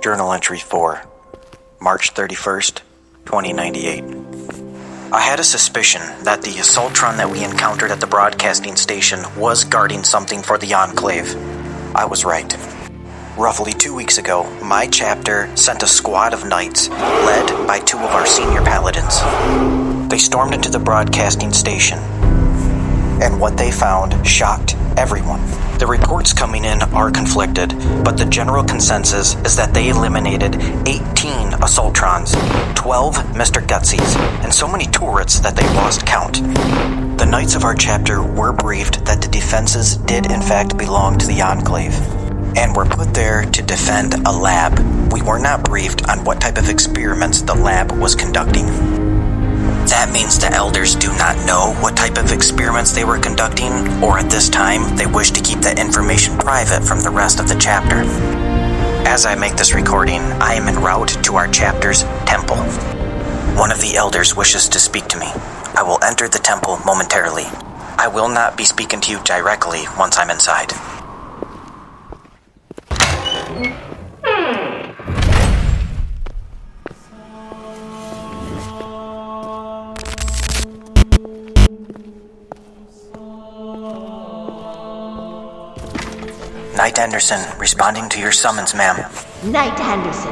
Journal Entry 4, March 31st, 2098. I had a suspicion that the Assaultron that we encountered at the broadcasting station was guarding something for the Enclave. I was right. Roughly 2 weeks ago, my chapter sent a squad of knights, led by 2 of our senior paladins. They stormed into the broadcasting station, and what they found shocked everyone. The reports coming in are conflicted, but the general consensus is that they eliminated 18 Assaultrons, 12 Mr. Gutsies, and so many turrets that they lost count. The knights of our chapter were briefed that the defenses did in fact belong to the Enclave, and were put there to defend a lab. We were not briefed on what type of experiments the lab was conducting. That means the elders do not know what type of experiments they were conducting, or at this time, they wish to keep that information private from the rest of the chapter. As I make this recording, I am en route to our chapter's temple. One of the elders wishes to speak to me. I will enter the temple momentarily. I will not be speaking to you directly once I'm inside. Knight Anderson, responding to your summons, ma'am. Knight Anderson,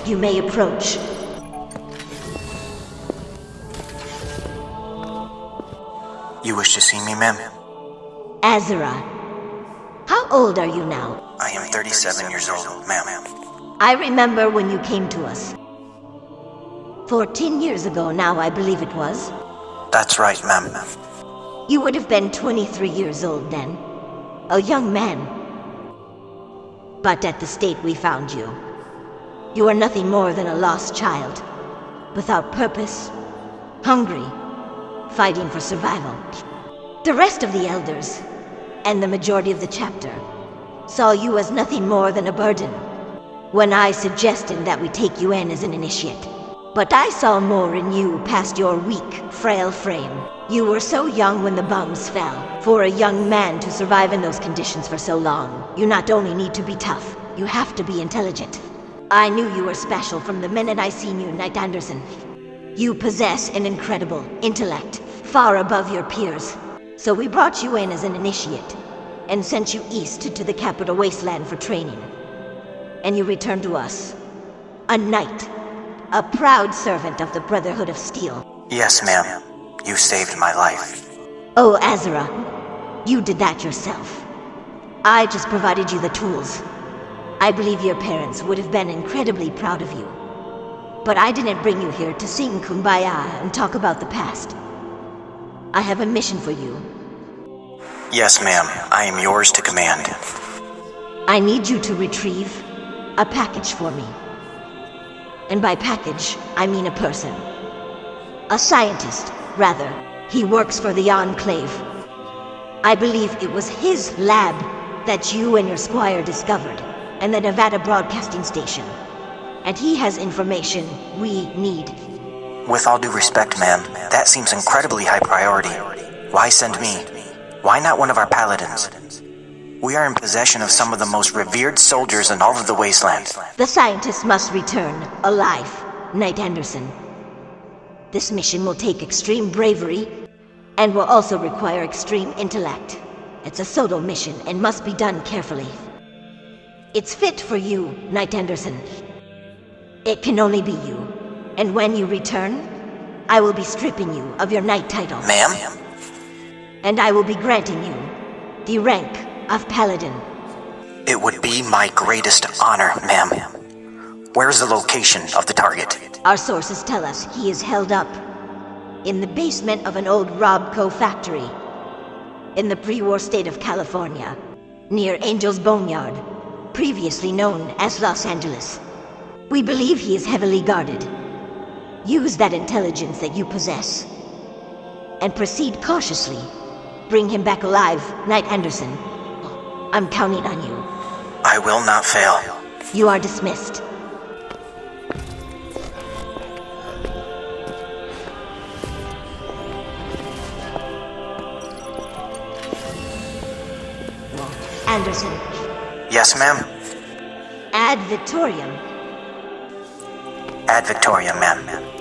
you may approach. You wish to see me, ma'am? Azura, how old are you now? I am 37 years old, ma'am. I remember when you came to us. 14 years ago now, I believe it was. That's right, ma'am. You would have been 23 years old then. A young man. But at the state we found you, you are nothing more than a lost child, without purpose, hungry, fighting for survival. The rest of the elders, and the majority of the chapter, saw you as nothing more than a burden, when I suggested that we take you in as an initiate. But I saw more in you past your weak, frail frame. You were so young when the bombs fell. For a young man to survive in those conditions for so long, you not only need to be tough, you have to be intelligent. I knew you were special from the minute I seen you, Knight Anderson. You possess an incredible intellect, far above your peers. So we brought you in as an initiate, and sent you east to the capital Wasteland for training. And you returned to us, a knight. A proud servant of the Brotherhood of Steel. Yes, ma'am. You saved my life. Oh, Azura, you did that yourself. I just provided you the tools. I believe your parents would have been incredibly proud of you. But I didn't bring you here to sing Kumbaya and talk about the past. I have a mission for you. Yes, ma'am. I am yours to command. I need you to retrieve a package for me. And by package, I mean a person. A scientist, rather. He works for the Enclave. I believe it was his lab that you and your squire discovered, and the Nevada Broadcasting Station. And he has information we need. With all due respect, ma'am, that seems incredibly high priority. Why send me? Why not one of our paladins? We are in possession of some of the most revered soldiers in all of the Wasteland. The scientist must return, alive, Knight Anderson. This mission will take extreme bravery, and will also require extreme intellect. It's a solo mission and must be done carefully. It's fit for you, Knight Anderson. It can only be you. And when you return, I will be stripping you of your knight title. Ma'am? And I will be granting you the rank of Paladin. It would be my greatest honor, ma'am. Where's the location of the target? Our sources tell us he is held up in the basement of an old Robco factory in the pre-war state of California, near Angel's Boneyard, previously known as Los Angeles. We believe he is heavily guarded. Use that intelligence that you possess, and proceed cautiously. Bring him back alive, Knight Anderson. I'm counting on you. I will not fail. You are dismissed. Anderson. Yes, ma'am? Ad Victoriam. Ad Victoriam, ma'am.